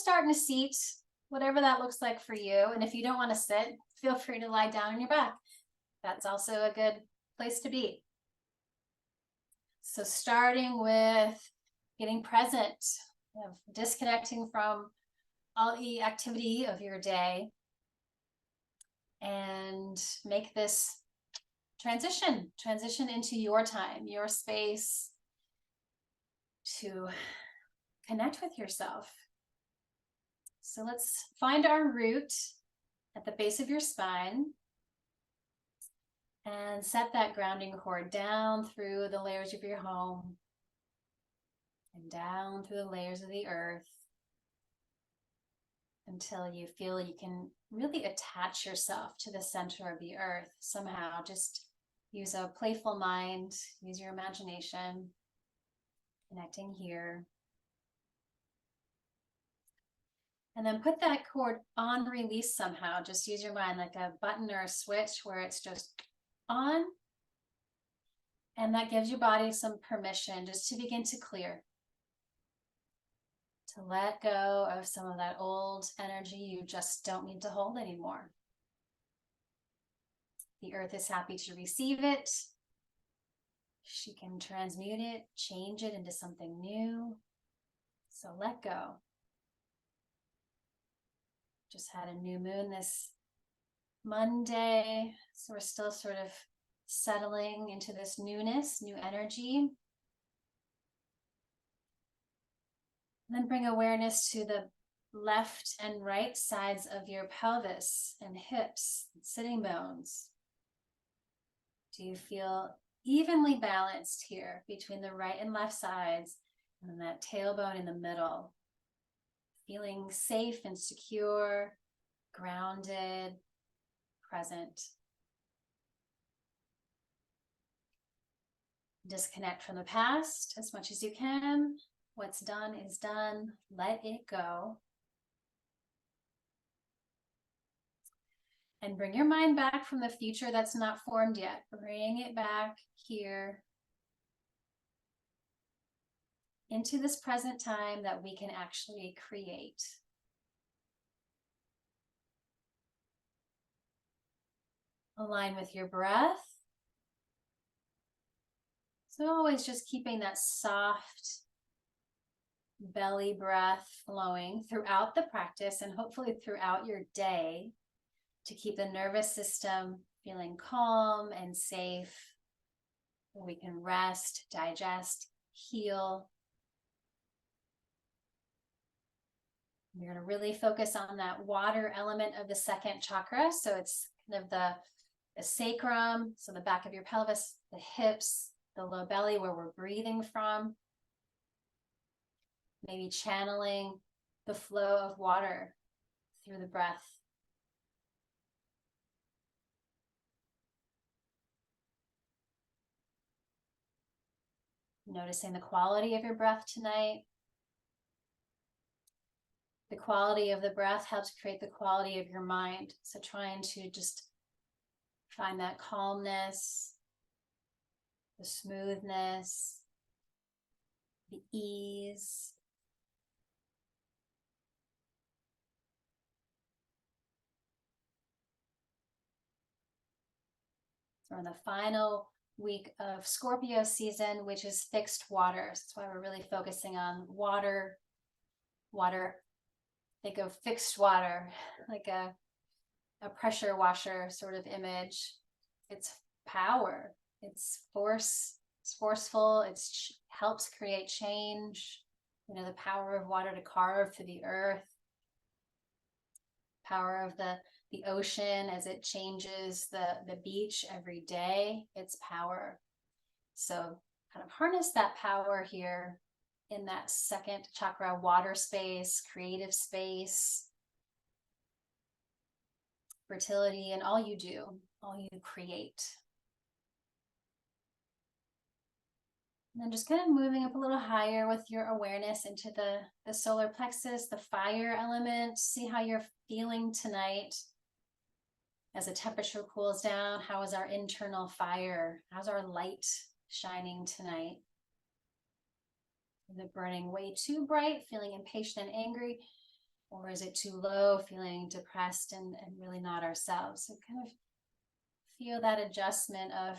start in a seat, whatever that looks like for you. And if you don't want to sit, feel free to lie down on your back. That's also a good place to be. So starting with getting present, disconnecting from all the activity of your day, and make this transition into your time, your space to connect with yourself. So let's find our root at the base of your spine and set that grounding cord down through the layers of your home and down through the layers of the earth until you feel you can really attach yourself to the center of the earth somehow. Just use a playful mind, use your imagination, connecting here. And then put that cord on release somehow. Just use your mind like a button or a switch where it's just on. And that gives your body some permission just to begin to clear. To let go of some of that old energy you just don't need to hold anymore. The earth is happy to receive it. She can transmute it, change it into something new. So let go. Just had a new moon this Monday, so we're still sort of settling into this newness, new energy. And then bring awareness to the left and right sides of your pelvis and hips, and sitting bones. Do you feel evenly balanced here between the right and left sides, and that tailbone in the middle? Feeling safe and secure, grounded, present. Disconnect from the past as much as you can. What's done is done. Let it go. And bring your mind back from the future that's not formed yet. Bring it back here into this present time that we can actually create. Align with your breath. So always just keeping that soft belly breath flowing throughout the practice and hopefully throughout your day to keep the nervous system feeling calm and safe, where we can rest, digest, heal. We're going to really focus on that water element of the second chakra. So it's kind of the sacrum, so the back of your pelvis, the hips, the low belly where we're breathing from. Maybe channeling the flow of water through the breath. Noticing the quality of your breath tonight. The quality of the breath helps create the quality of your mind. So trying to just find that calmness, the smoothness, the ease. So we're in the final week of Scorpio season, which is fixed water. That's why we're really focusing on water. Think of fixed water, like a pressure washer sort of image. It's power, it's force, it's forceful, it helps create change. You know, the power of water to carve through the earth, power of the ocean as it changes the beach every day, its power. So kind of harness that power here in that second chakra, water space, creative space, fertility, and all you do, all you create. And then just kind of moving up a little higher with your awareness into the solar plexus, the fire element. See how you're feeling tonight. As the temperature cools down, how is our internal fire? How's our light shining tonight? Is it burning way too bright, feeling impatient and angry? Or is it too low, feeling depressed and really not ourselves? So kind of feel that adjustment of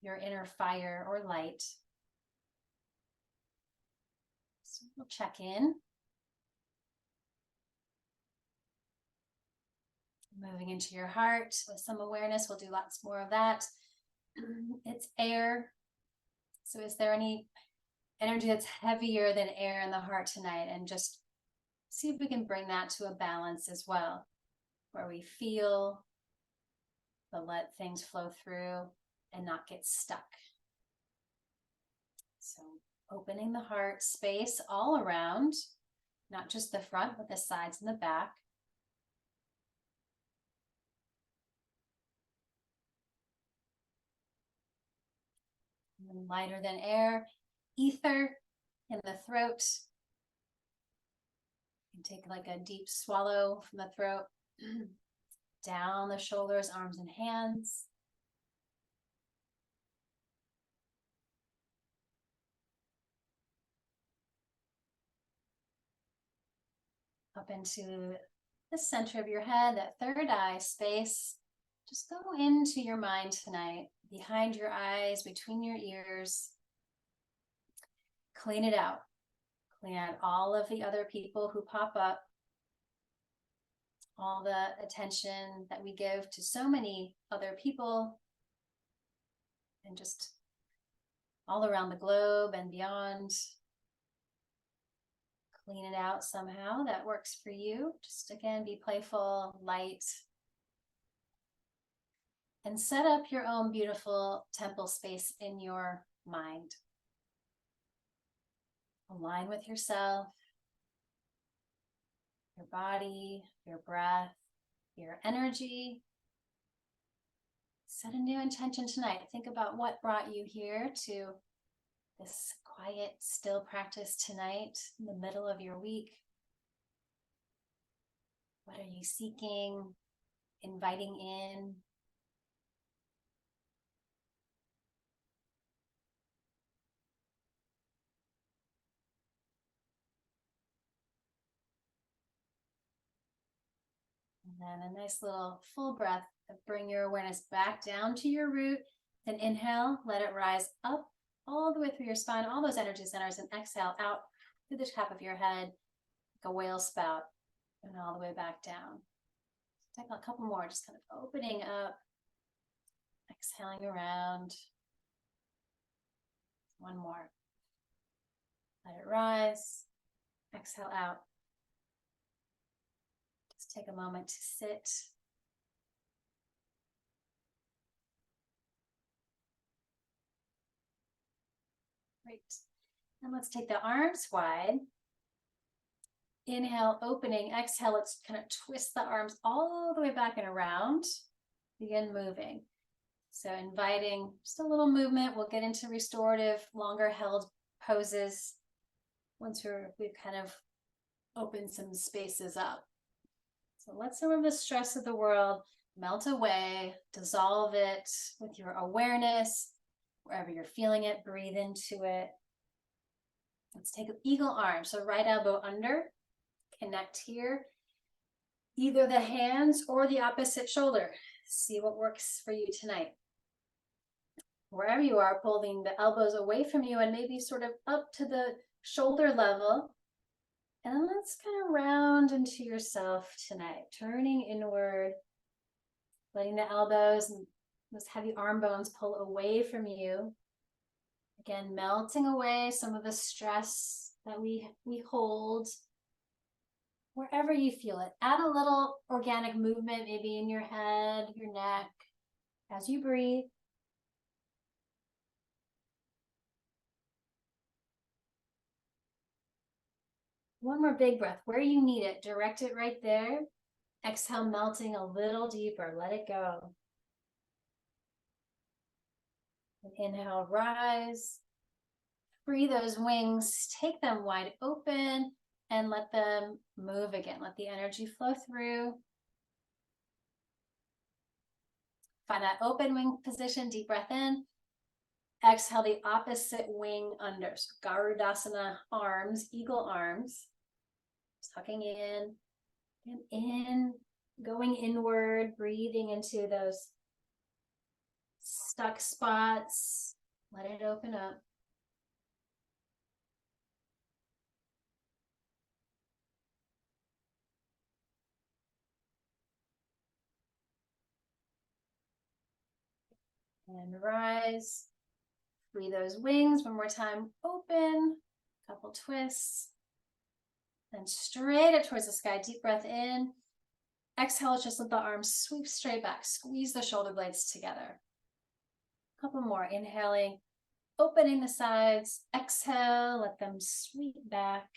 your inner fire or light. So we'll check in. Moving into your heart with some awareness. We'll do lots more of that. It's air. So is there any energy that's heavier than air in the heart tonight? And just see if we can bring that to a balance as well, where we feel, but let things flow through and not get stuck. So opening the heart space all around, not just the front, but the sides and the back. And lighter than air, ether in the throat. You can take like a deep swallow from the throat, down the shoulders, arms and hands. Up into the center of your head, that third eye space. Just go into your mind tonight, behind your eyes, between your ears. Clean it out. Clean out all of the other people who pop up, all the attention that we give to so many other people, and just all around the globe and beyond. Clean it out somehow that works for you. Just again, be playful, light, and set up your own beautiful temple space in your mind. Align with yourself, your body, your breath, your energy. Set a new intention tonight. Think about what brought you here to this quiet, still practice tonight in the middle of your week. What are you seeking, inviting in? And then a nice little full breath. Bring your awareness back down to your root. Then inhale, let it rise up all the way through your spine, all those energy centers, and exhale out through the top of your head, like a whale spout, and all the way back down. Take a couple more, just kind of opening up, exhaling around. One more. Let it rise, exhale out. Just take a moment to sit. Great. And let's take the arms wide. Inhale, opening. Exhale, let's kind of twist the arms all the way back and around. Begin moving. So inviting just a little movement. We'll get into restorative, longer held poses once we've kind of opened some spaces up. So let some of the stress of the world melt away, dissolve it with your awareness. Wherever you're feeling it, breathe into it. Let's take an eagle arm. So right elbow under, connect here. Either the hands or the opposite shoulder. See what works for you tonight. Wherever you are, pulling the elbows away from you and maybe sort of up to the shoulder level. And then let's kind of round into yourself tonight, turning inward, letting the elbows and those heavy arm bones pull away from you. Again, melting away some of the stress that we hold. Wherever you feel it, add a little organic movement, maybe in your head, your neck, as you breathe. One more big breath where you need it. Direct it right there. Exhale, melting a little deeper. Let it go. Inhale, rise. Free those wings. Take them wide open and let them move again. Let the energy flow through. Find that open wing position. Deep breath in. Exhale the opposite wing under. So Garudasana arms, eagle arms. Tucking in. And going inward, breathing into those stuck spots. Let it open up. And rise. Free those wings one more time. Open. Couple twists. Then straight up towards the sky. Deep breath in. Exhale, just let the arms sweep straight back. Squeeze the shoulder blades together. Couple more. Inhaling, opening the sides. Exhale, let them sweep back.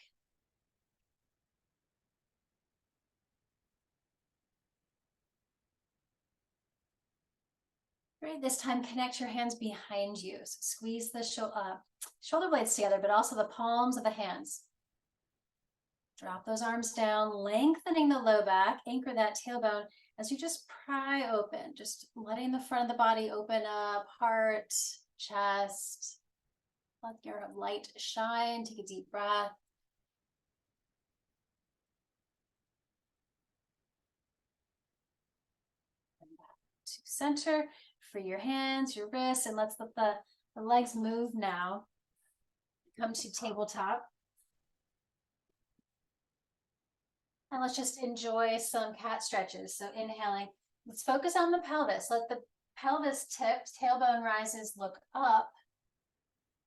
Great. This time, connect your hands behind you. So squeeze the shoulder blades together, but also the palms of the hands. Drop those arms down, lengthening the low back. Anchor that tailbone as you just pry open, just letting the front of the body open up, heart, chest. Let your light shine. Take a deep breath. And back to center. Free your hands, your wrists, and let's let the legs move now. Come to tabletop. And let's just enjoy some cat stretches. So inhaling, let's focus on the pelvis. Let the pelvis tip, tailbone rises, look up.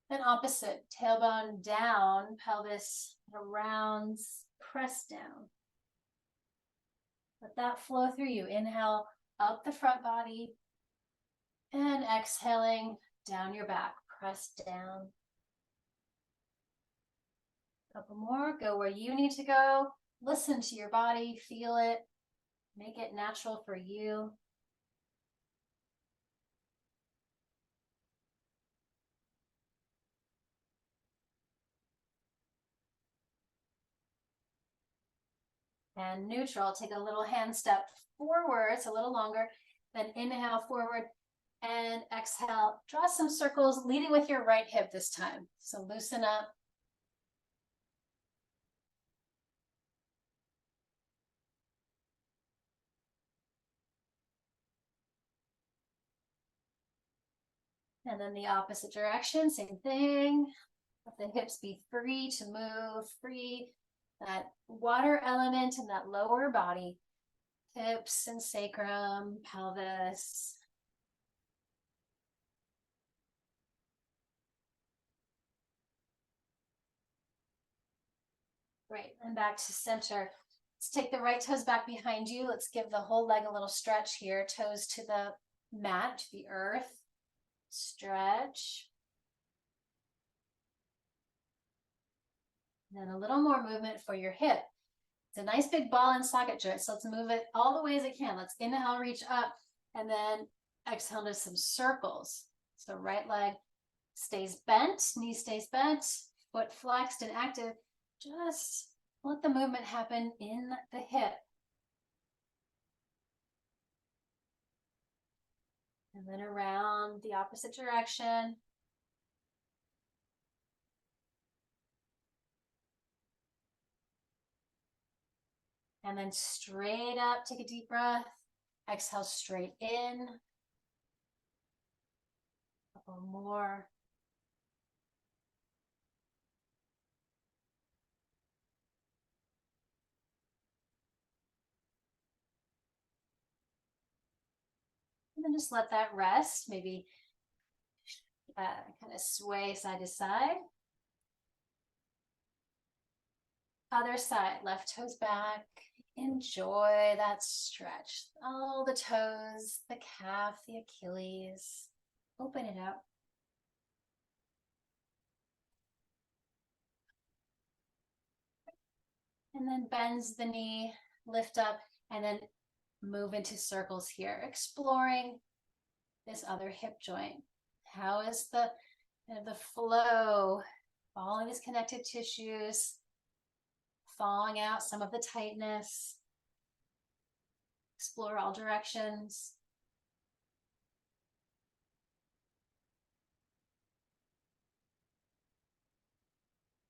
Then opposite, tailbone down, pelvis rounds, press down. Let that flow through you. Inhale, up the front body. And exhaling, down your back, press down. Couple more, go where you need to go. Listen to your body, feel it, make it natural for you. And neutral, take a little hand step forwards, a little longer, then inhale forward and exhale. Draw some circles, leading with your right hip this time. So loosen up. And then the opposite direction, same thing. Let the hips be free to move, free that water element in that lower body, hips and sacrum, pelvis. Great, and back to center. Let's take the right toes back behind you. Let's give the whole leg a little stretch here. Toes to the mat, to the earth. Stretch. And then a little more movement for your hip. It's a nice big ball and socket joint. So let's move it all the way as it can. Let's inhale, reach up, and then exhale to some circles. So right leg stays bent, knee stays bent, foot flexed and active. Just let the movement happen in the hip. And then around the opposite direction. And then straight up, take a deep breath. Exhale straight in. A couple more. And then just let that rest. Maybe kind of sway side to side. Other side, left toes back. Enjoy that stretch. All the toes, the calf, the Achilles. Open it up. And then bends the knee, lift up, and then move into circles here, exploring this other hip joint. How is the flow, following these connective tissues, thawing out some of the tightness. Explore all directions.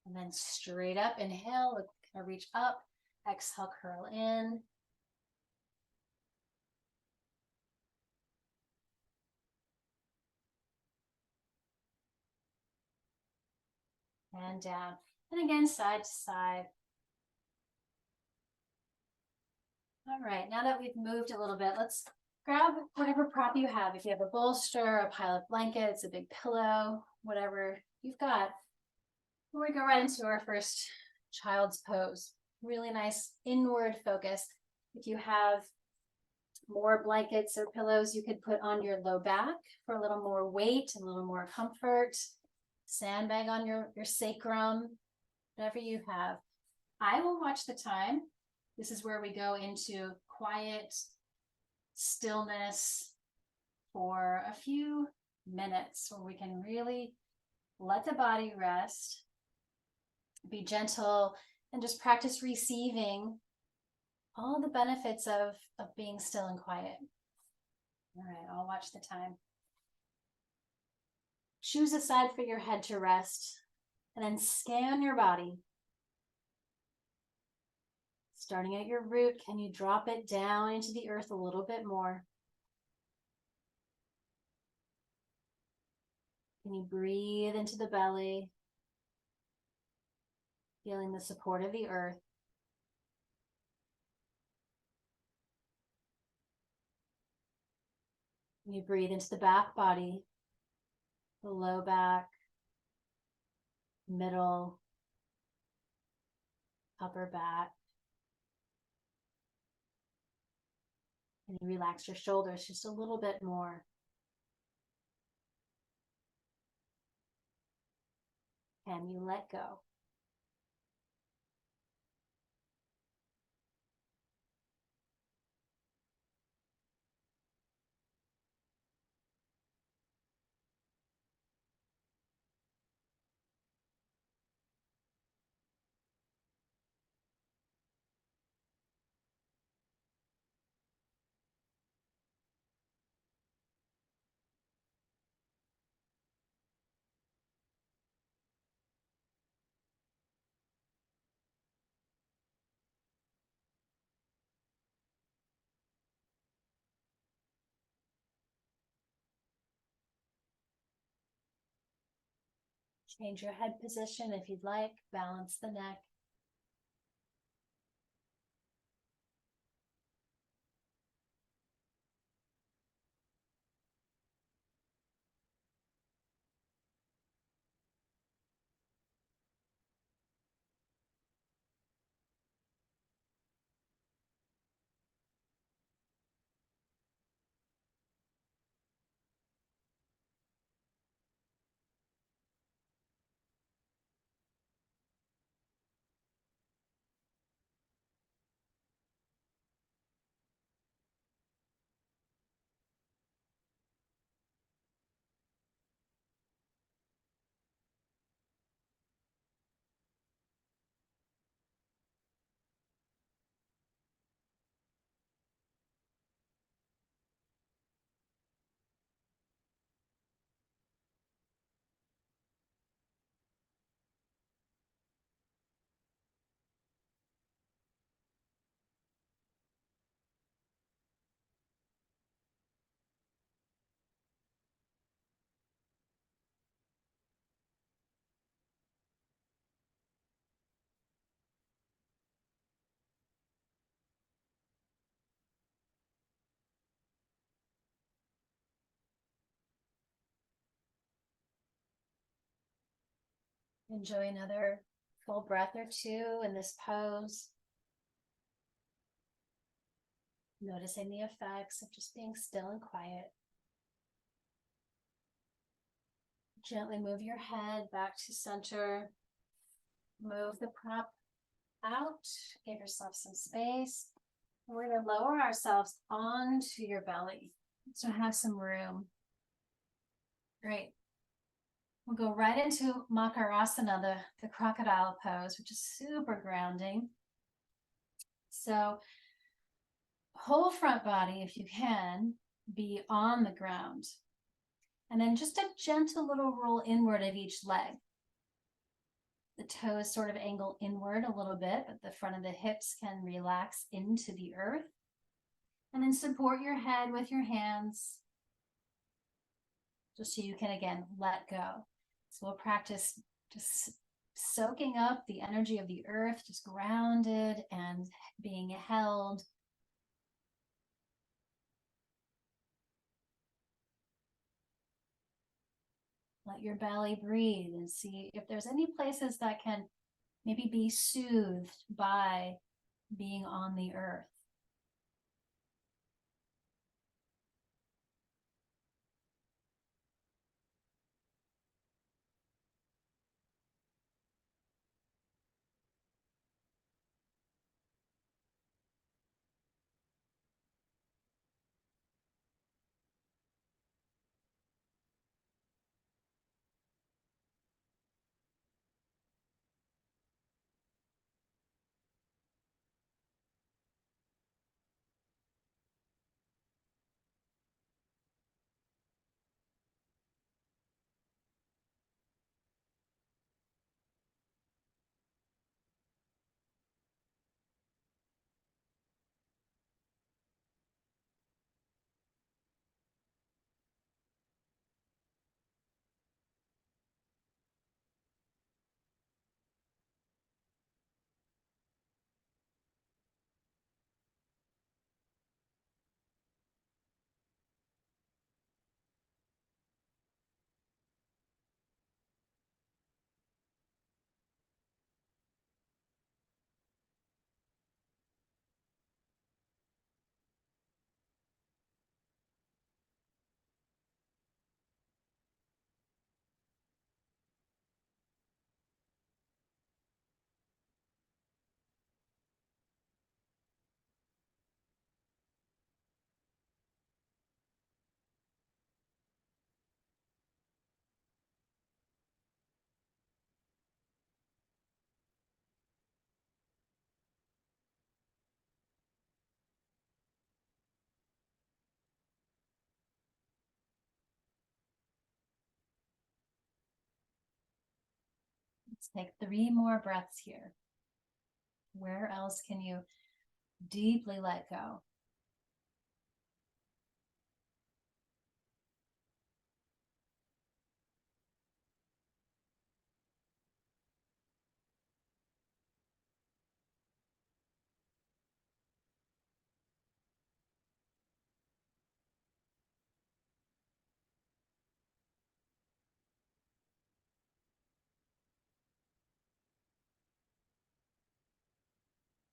And then straight up, inhale, reach up, Exhale, curl in. And down. And again, side to side. All right, now that we've moved a little bit, let's grab whatever prop you have. If you have a bolster, a pile of blankets, a big pillow, whatever you've got. We go right into our first child's pose. Really nice inward focus. If you have more blankets or pillows, you could put on your low back for a little more weight and a little more comfort. Sandbag on your sacrum, whatever you have. I will watch the time. This is where we go into quiet stillness for a few minutes where we can really let the body rest, be gentle, and just practice receiving all the benefits of being still and quiet. All right, I'll watch the time. Choose a side for your head to rest, and then scan your body. Starting at your root, can you drop it down into the earth a little bit more? Can you breathe into the belly, feeling the support of the earth? Can you breathe into the back body, the low back, middle, upper back? Can you relax your shoulders just a little bit more? Can you let go? Change your head position if you'd like. Balance the neck. Enjoy another full breath or two in this pose. Noticing the effects of just being still and quiet. Gently move your head back to center. Move the prop out. Give yourself some space. We're going to lower ourselves onto your belly. So have some room. Great. We'll go right into Makarasana, the crocodile pose, which is super grounding. So whole front body, if you can, be on the ground. And then just a gentle little roll inward of each leg. The toes sort of angle inward a little bit, but the front of the hips can relax into the earth. And then support your head with your hands, just so you can, again, let go. So we'll practice just soaking up the energy of the earth, just grounded and being held. Let your belly breathe and see if there's any places that can maybe be soothed by being on the earth. Let's take 3 more breaths here. Where else can you deeply let go?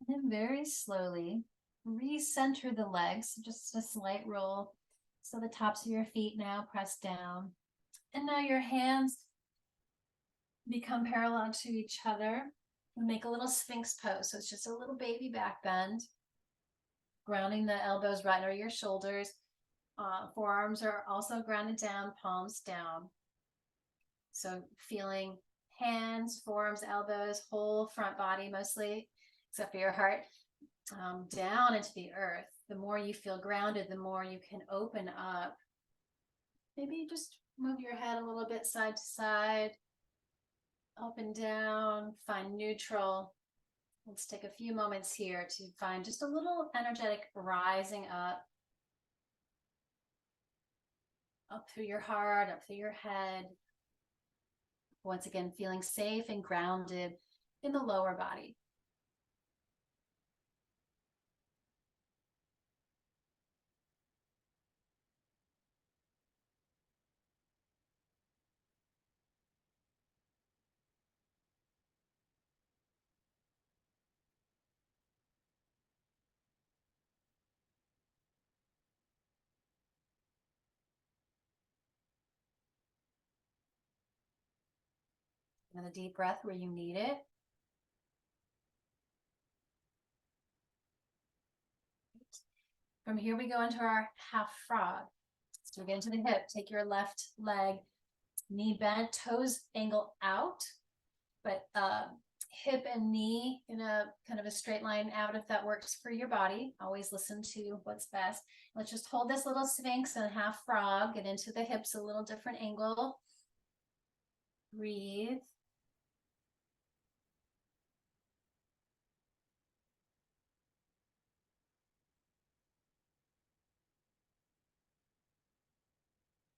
And very slowly recenter the legs, just a slight roll. So the tops of your feet now press down. And now your hands become parallel to each other. And make a little Sphinx pose. So it's just a little baby back bend. Grounding the elbows right under your shoulders. Forearms are also grounded down, palms down. So feeling hands, forearms, elbows, whole front body mostly, except for your heart, down into the earth. The more you feel grounded, the more you can open up. Maybe just move your head a little bit side to side, up and down, find neutral. Let's take a few moments here to find just a little energetic rising up through your heart, up through your head. Once again, feeling safe and grounded in the lower body. Another deep breath where you need it. From here, we go into our half frog. So we get into the hip, take your left leg, knee bent, toes angle out, but hip and knee in a kind of a straight line out if that works for your body. Always listen to what's best. Let's just hold this little Sphinx and half frog, get into the hips a little different angle. Breathe.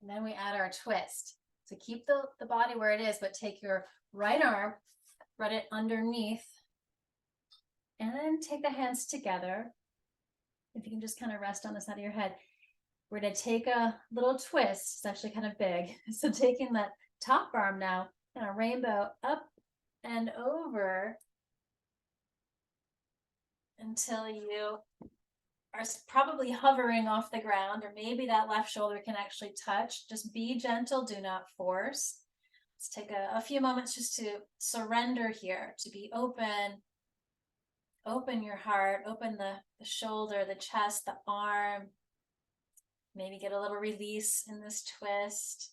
And then we add our twist. So keep the body where it is, but take your right arm, run it underneath, and then take the hands together. If you can just kind of rest on the side of your head. We're going to take a little twist. It's actually kind of big. So taking that top arm now and a rainbow up and over until you are probably hovering off the ground, or maybe that left shoulder can actually touch. Just be gentle, do not force. Let's take a few moments just to surrender here, to be open. Open your heart, open the shoulder, the chest, the arm. Maybe get a little release in this twist.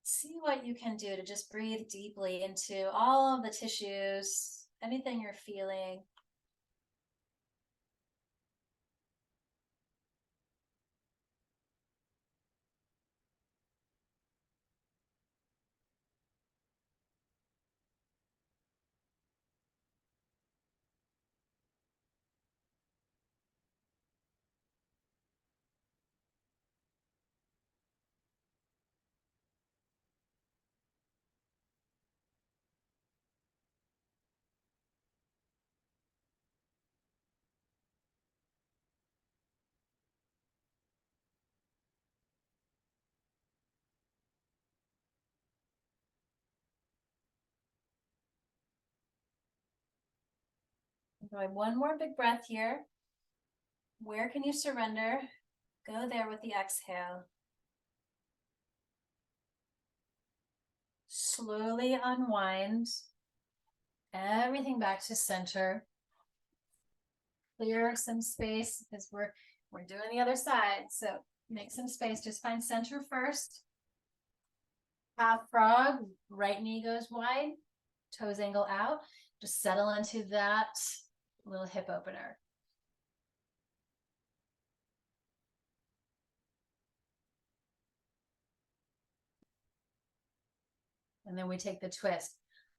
See what you can do to just breathe deeply into all of the tissues, anything you're feeling. One more big breath here. Where can you surrender? Go there with the exhale. Slowly unwind everything back to center. Clear some space because we're doing the other side. So make some space. Just find center first. Half frog, right knee goes wide, toes angle out. Just settle into that little hip opener. And then we take the twist.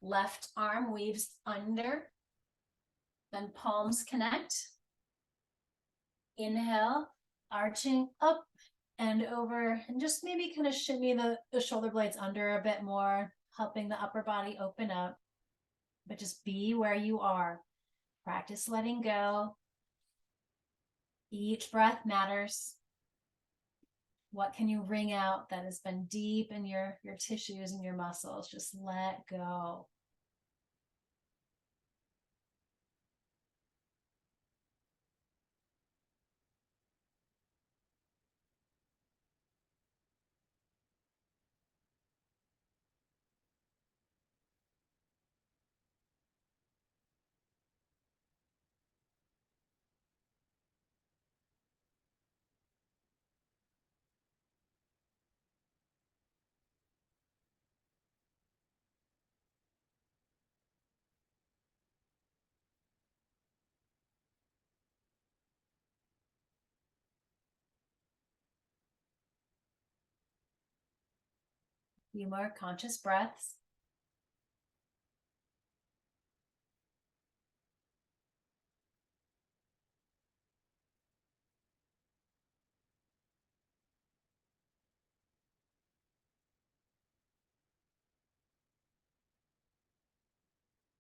Left arm weaves under, then palms connect. Inhale, arching up and over, and just maybe kind of shimmy the shoulder blades under a bit more, helping the upper body open up. But just be where you are. Practice letting go. Each breath matters. What can you wring out that has been deep in your tissues and your muscles? Just let go. Few more conscious breaths.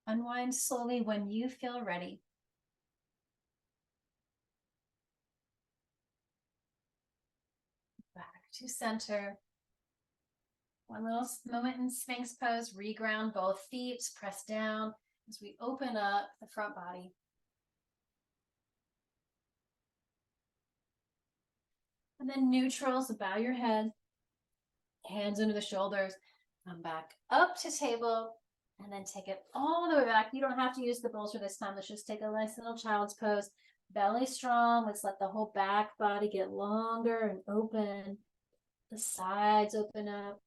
Unwind slowly when you feel ready. Back to center. One little moment in Sphinx pose. Reground both feet. Press down as we open up the front body. And then neutral, so bow your head. Hands under the shoulders. Come back up to table. And then take it all the way back. You don't have to use the bolster this time. Let's just take a nice little child's pose. Belly strong. Let's let the whole back body get longer and open. The sides open up.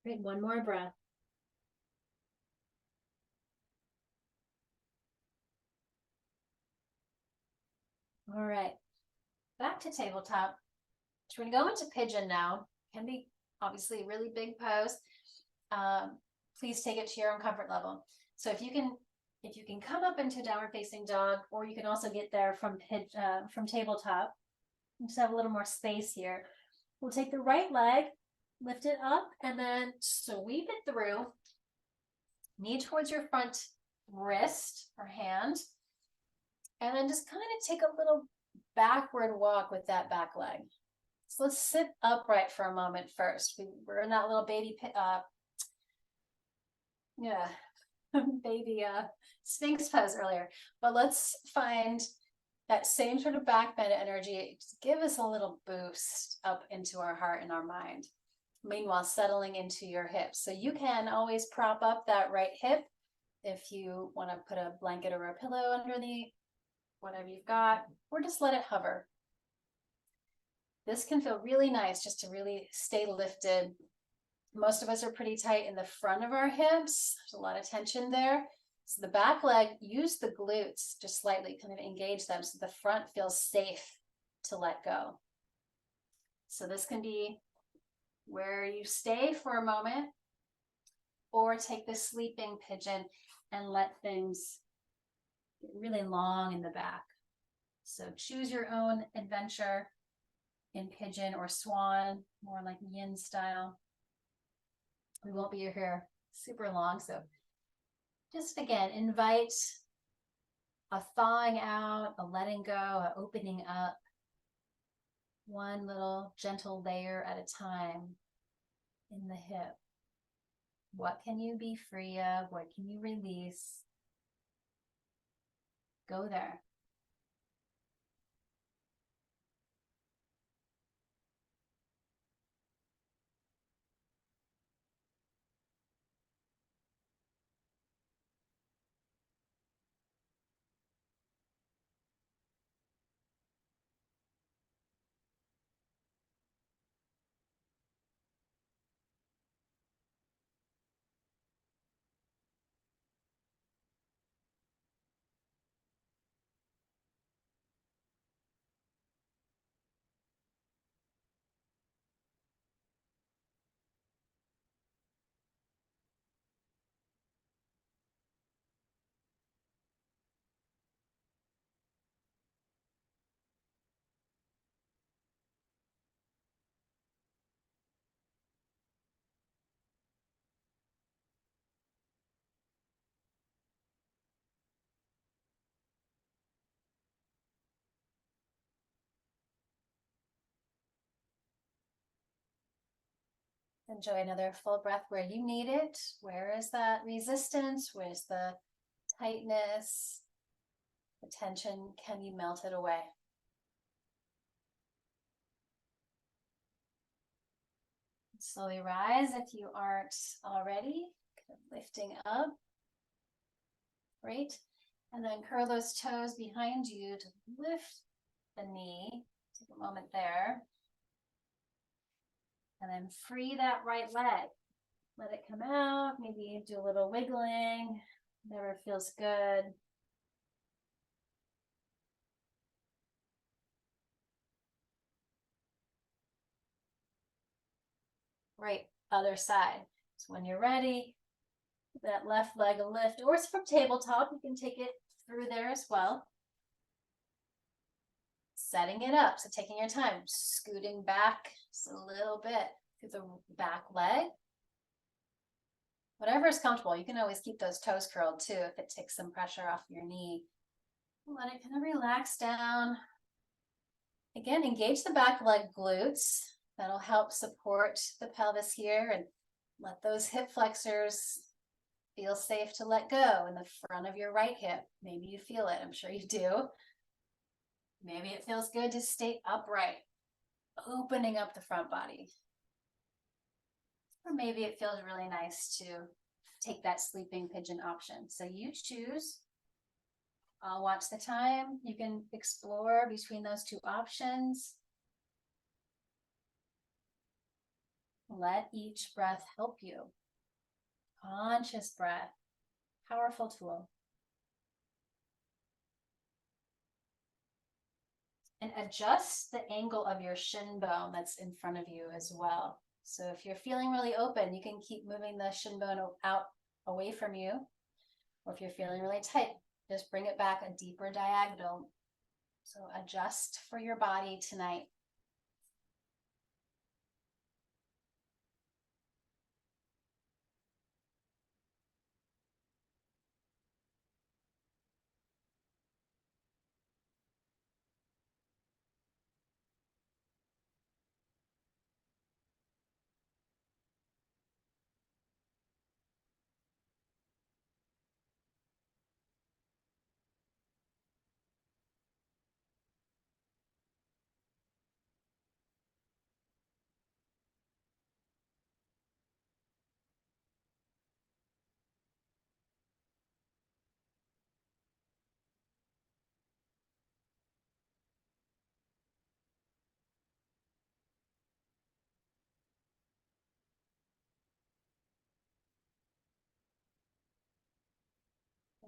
Great. One more breath. All right. Back to tabletop. So we're going to go into pigeon now. Can be obviously a really big pose. Please take it to your own comfort level. So if you can If you can come up into downward facing dog, or you can also get there from tabletop. Just have a little more space here. We'll take the right leg, lift it up, and then sweep it through. Knee towards your front wrist or hand. And then just kind of take a little backward walk with that back leg. So let's sit upright for a moment first. We're in that little baby baby Sphinx pose earlier. But let's find that same sort of back bend energy. Just give us a little boost up into our heart and our mind. Meanwhile, settling into your hips. So you can always prop up that right hip if you want to put a blanket or a pillow underneath, whatever you've got, or just let it hover. This can feel really nice just to really stay lifted. Most of us are pretty tight in the front of our hips. There's a lot of tension there. So the back leg, use the glutes just slightly, kind of engage them so the front feels safe to let go. So this can be where you stay for a moment, or take the sleeping pigeon and let things get really long in the back. So choose your own adventure in pigeon or swan, more like yin style. We won't be here super long, so just again, invite a thawing out, a letting go, a opening up, one little gentle layer at a time in the hip. What can you be free of? What can you release? Go there. Enjoy another full breath where you need it. Where is that resistance? Where's the tightness? The tension? Can you melt it away? Slowly rise if you aren't already. Lifting up. Great. And then curl those toes behind you to lift the knee. Take a moment there. And then free that right leg. Let it come out. Maybe do a little wiggling. Whatever feels good. Right, other side. So when you're ready, that left leg a lift, or it's from tabletop, you can take it through there as well. Setting it up, so taking your time, scooting back just a little bit through the back leg. Whatever is comfortable. You can always keep those toes curled too if it takes some pressure off your knee. Let it kind of relax down. Again, engage the back leg glutes. That'll help support the pelvis here, and let those hip flexors feel safe to let go in the front of your right hip. Maybe you feel it. I'm sure you do. Maybe it feels good to stay upright, opening up the front body. Or maybe it feels really nice to take that sleeping pigeon option. So you choose. I'll watch the time. You can explore between those two options. Let each breath help you. Conscious breath, powerful tool. And adjust the angle of your shin bone that's in front of you as well. So if you're feeling really open, you can keep moving the shin bone out away from you. Or if you're feeling really tight, just bring it back a deeper diagonal. So adjust for your body tonight.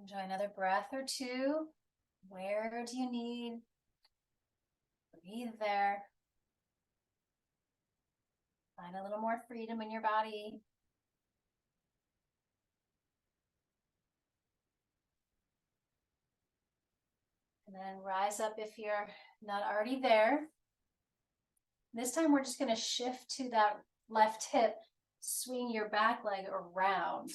Enjoy another breath or two. Where do you need? Breathe there. Find a little more freedom in your body. And then rise up if you're not already there. This time we're just going to shift to that left hip. Swing your back leg around.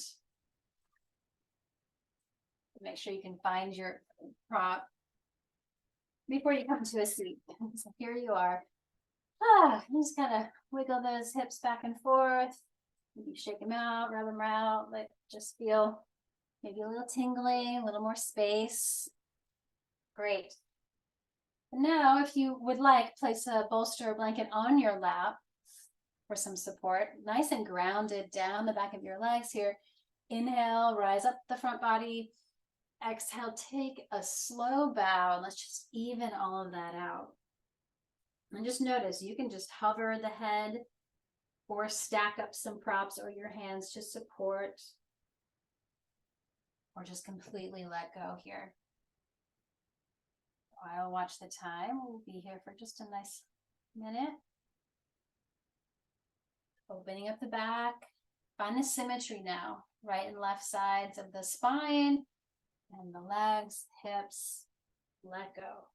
Make sure you can find your prop before you come to a seat. So here you are. You just kind of wiggle those hips back and forth. Maybe shake them out, rub them out. Like just feel maybe a little tingling, a little more space. Great. And now, if you would like, place a bolster or blanket on your lap for some support. Nice and grounded down the back of your legs here. Inhale, rise up the front body. Exhale, take a slow bow, and let's just even all of that out. And just notice, you can just hover the head or stack up some props or your hands to support, or just completely let go here. I'll watch the time. We'll be here for just a nice minute. Opening up the back. Find the symmetry now, right and left sides of the spine and the legs, hips. Let go.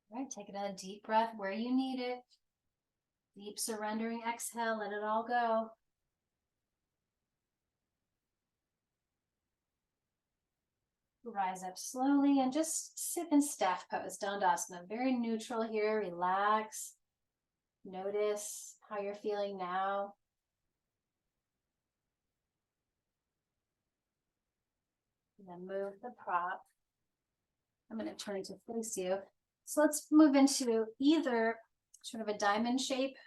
All right, take another deep breath where you need it. Deep surrendering exhale, let it all go. Rise up slowly and just sit in staff pose, Dandasana. Very neutral here, relax. Notice how you're feeling now. And then move the prop. I'm going to turn it to face you. So let's move into either sort of a diamond shape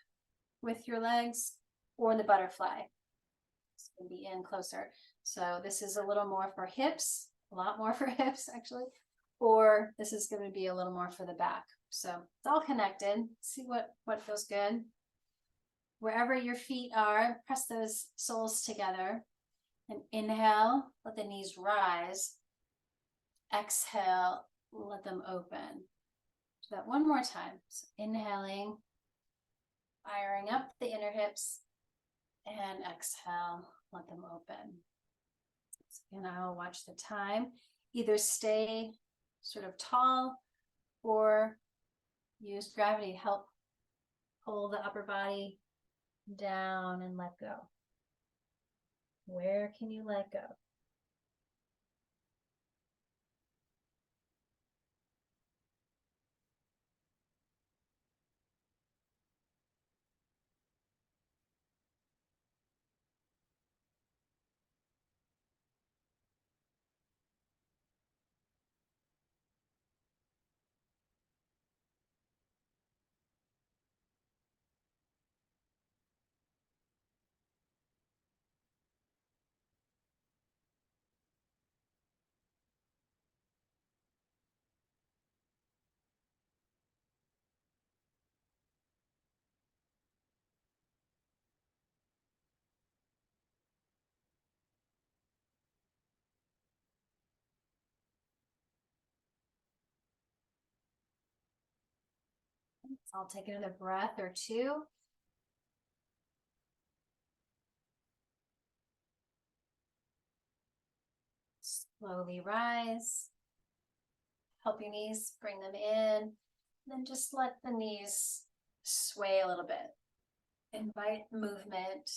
with your legs or the butterfly. It's going to be in closer. So this is a little more for hips, a lot more for hips actually, or this is going to be a little more for the back. So it's all connected. See what feels good. Wherever your feet are, press those soles together and inhale, let the knees rise. Exhale, let them open. Do that one more time. So inhaling, firing up the inner hips, and exhale, let them open. So again, I'll watch the time. Either stay sort of tall or use gravity to help pull the upper body down and let go. Where can you let go? I'll take another breath or two. Slowly rise. Help your knees, bring them in. Then just let the knees sway a little bit. Invite movement.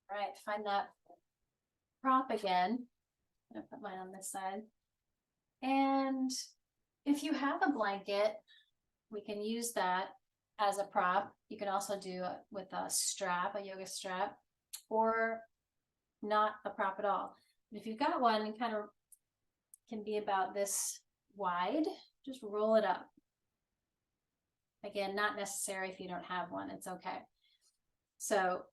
All right, find that prop again. I'm gonna put mine on this side. And if you have a blanket, we can use that as a prop. You can also do it with a strap, a yoga strap, or not a prop at all. If you've got one, it kind of can be about this wide, just roll it up. Again, not necessary if you don't have one, it's okay. So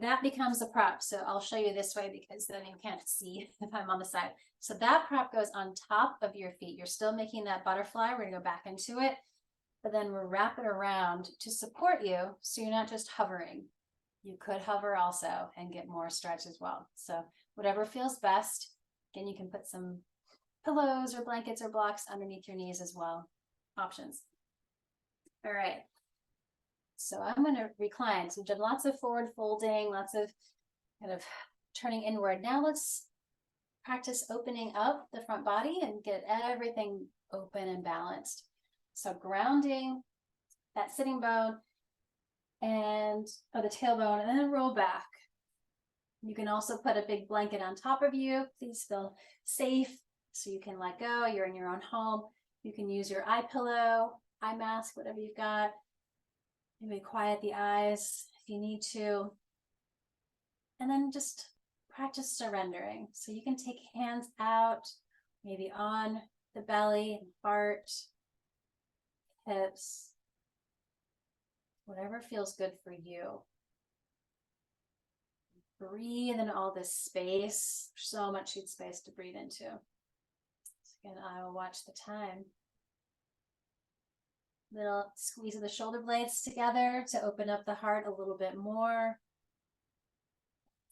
that becomes a prop. So I'll show you this way because then you can't see if I'm on the side. So that prop goes on top of your feet. You're still making that butterfly. We're gonna go back into it, but then we'll wrap it around to support you. So you're not just hovering. You could hover also and get more stretch as well. So whatever feels best. Again, you can put some pillows or blankets or blocks underneath your knees as well. Options. All right. So I'm going to recline. So we've done lots of forward folding, lots of kind of turning inward. Now let's practice opening up the front body and get everything open and balanced. So grounding that sitting bone and the tailbone, and then roll back. You can also put a big blanket on top of you. Please feel safe so you can let go. You're in your own home. You can use your eye pillow, eye mask, whatever you've got. Maybe quiet the eyes if you need to. And then just practice surrendering. So you can take hands out, maybe on the belly, heart, hips, whatever feels good for you. Breathe in all this space. So much good space to breathe into. So again, I will watch the time. Little squeeze of the shoulder blades together to open up the heart a little bit more.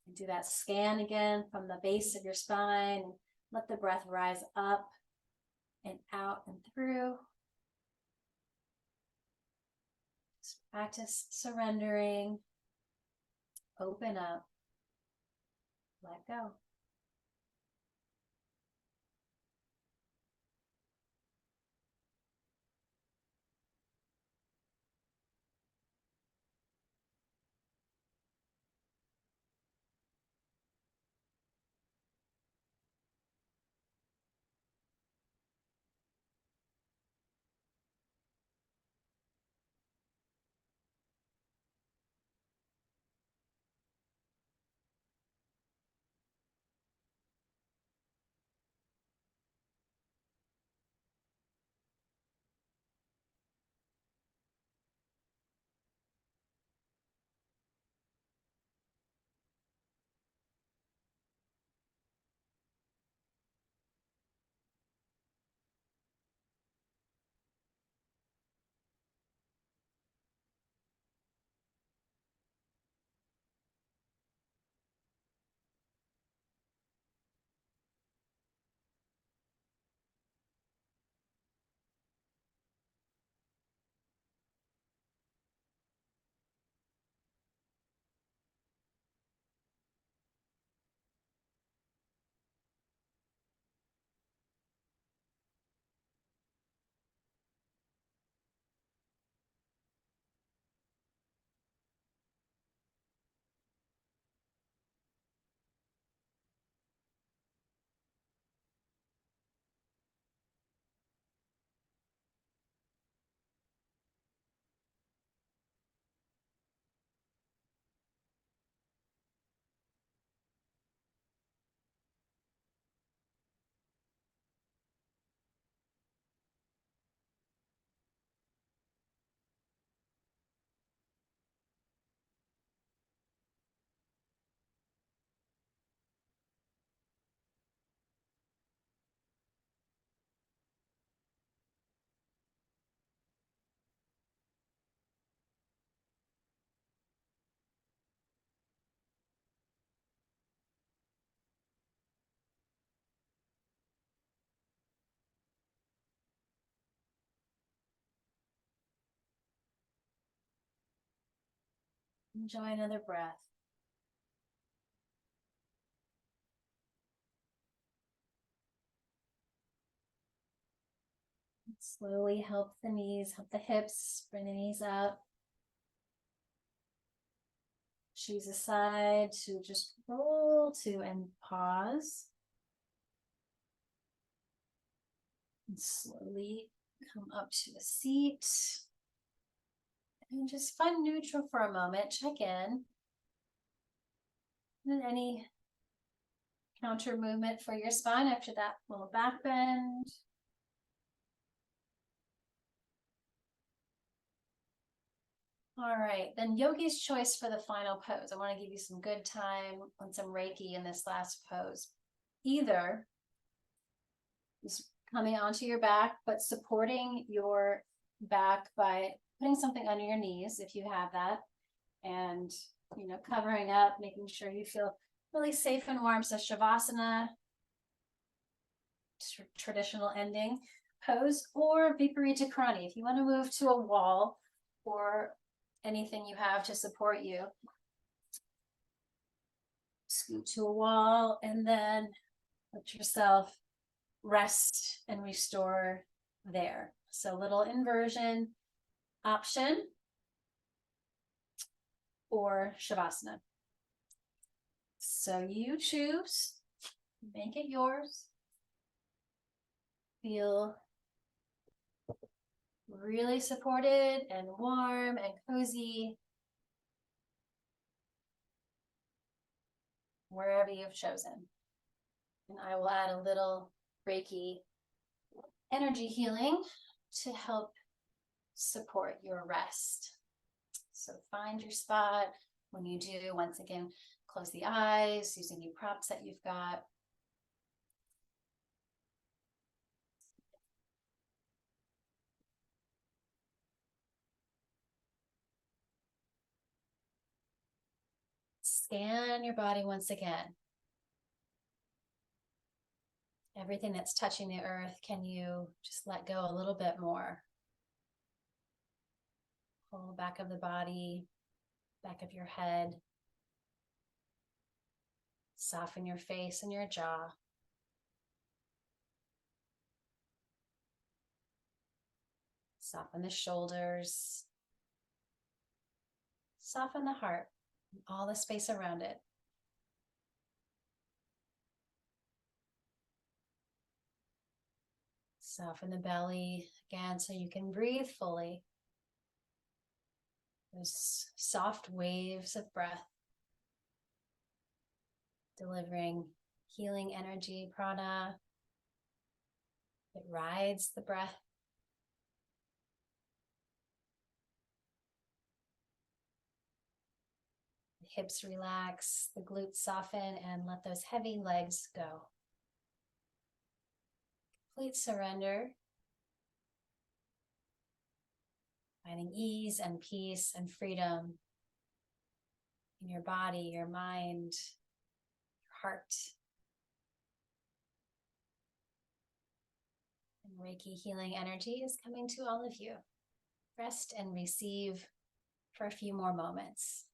And do that scan again from the base of your spine. Let the breath rise up and out and through. Just practice surrendering. Open up. Let go. Enjoy another breath. Slowly help the knees, help the hips, bring the knees up. Choose a side to just roll to and pause. And slowly come up to a seat. And just find neutral for a moment, check in. And then any counter movement for your spine after that little back bend. All right, then yogi's choice for the final pose. I want to give you some good time on some Reiki in this last pose. Either just coming onto your back, but supporting your back by putting something under your knees if you have that, and covering up, making sure you feel really safe and warm. So Shavasana, traditional ending pose, or Viparita Karani. If you want to move to a wall or anything you have to support you, scoot to a wall and then let yourself rest and restore there. So little inversion option or Shavasana. So you choose, make it yours. Feel really supported and warm and cozy wherever you've chosen. And I will add a little Reiki energy healing to help support your rest. So find your spot. When you do, once again, close the eyes using any props that you've got. Scan your body once again. Everything that's touching the earth, can you just let go a little bit more? Pull back of the body, back of your head. Soften your face and your jaw. Soften the shoulders. Soften the heart, and all the space around it. Soften the belly again so you can breathe fully. Those soft waves of breath, delivering healing energy, prana. It rides the breath. The hips relax, the glutes soften, and let those heavy legs go. Complete surrender. Finding ease and peace and freedom in your body, your mind, your heart. And Reiki healing energy is coming to all of you. Rest and receive for a few more moments.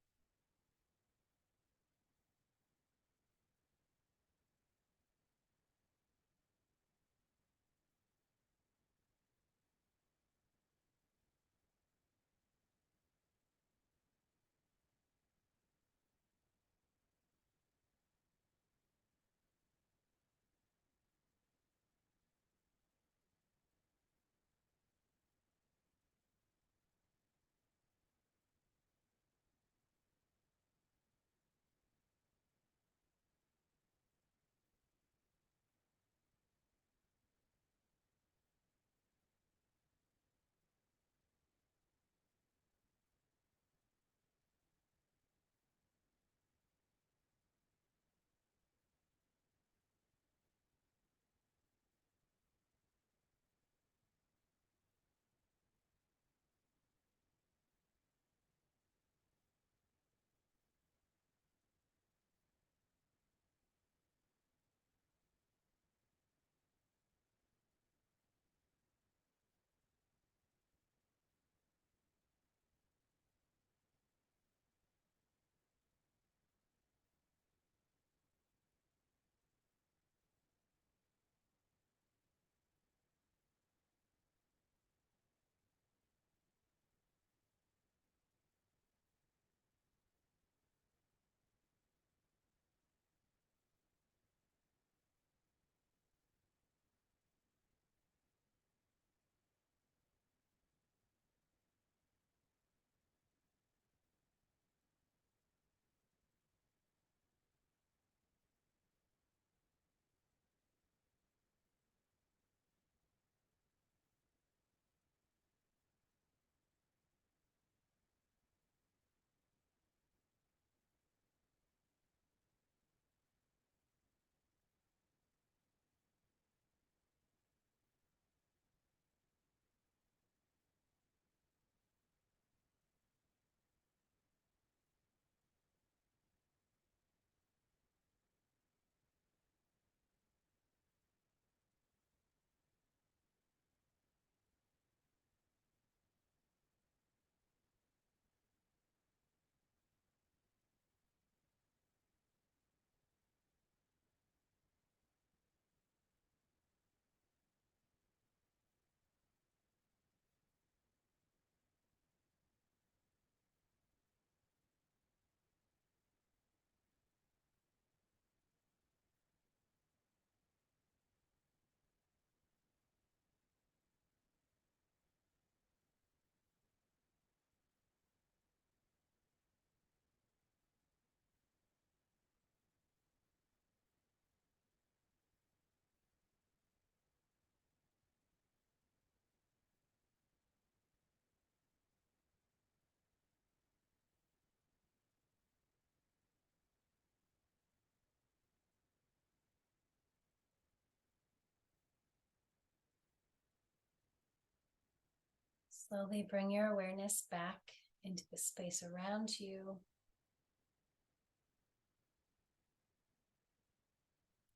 Slowly bring your awareness back into the space around you.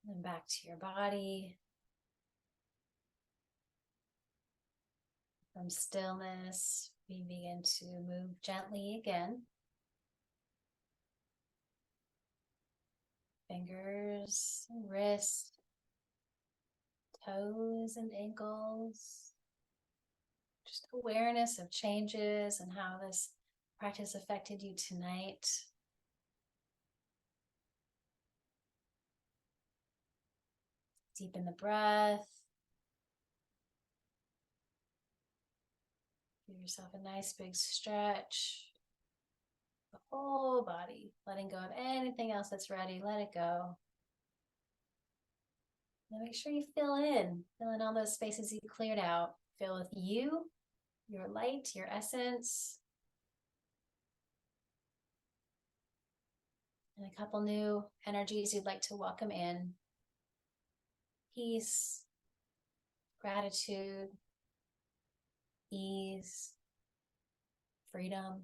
And back to your body. From stillness, we begin to move gently again. Fingers and wrists, toes and ankles. Just awareness of changes and how this practice affected you tonight. Deepen the breath. Give yourself a nice big stretch. The whole body, letting go of anything else that's ready, let it go. Now make sure you fill in all those spaces you cleared out. Fill with you, your light, your essence. And a couple new energies you'd like to welcome in. Peace, gratitude, ease, freedom.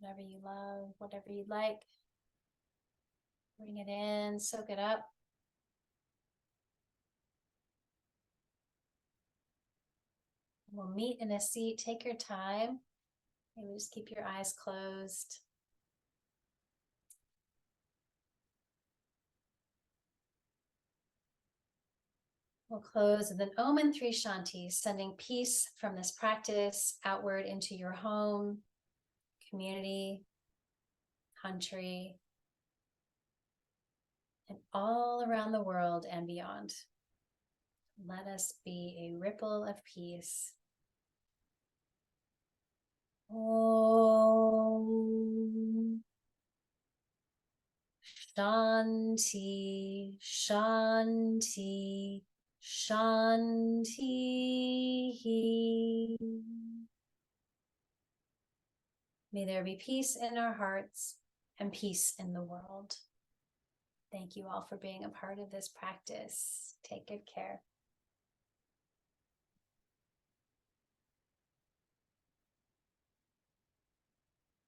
Whatever you love, whatever you'd like. Bring it in, soak it up. We'll meet in a seat. Take your time. Maybe just keep your eyes closed. We'll close with an Om and 3 Shanti, sending peace from this practice outward into your home, community, country, and all around the world and beyond. Let us be a ripple of peace. Om Shanti, Shanti, Shanti. May there be peace in our hearts and peace in the world. Thank you all for being a part of this practice. Take good care.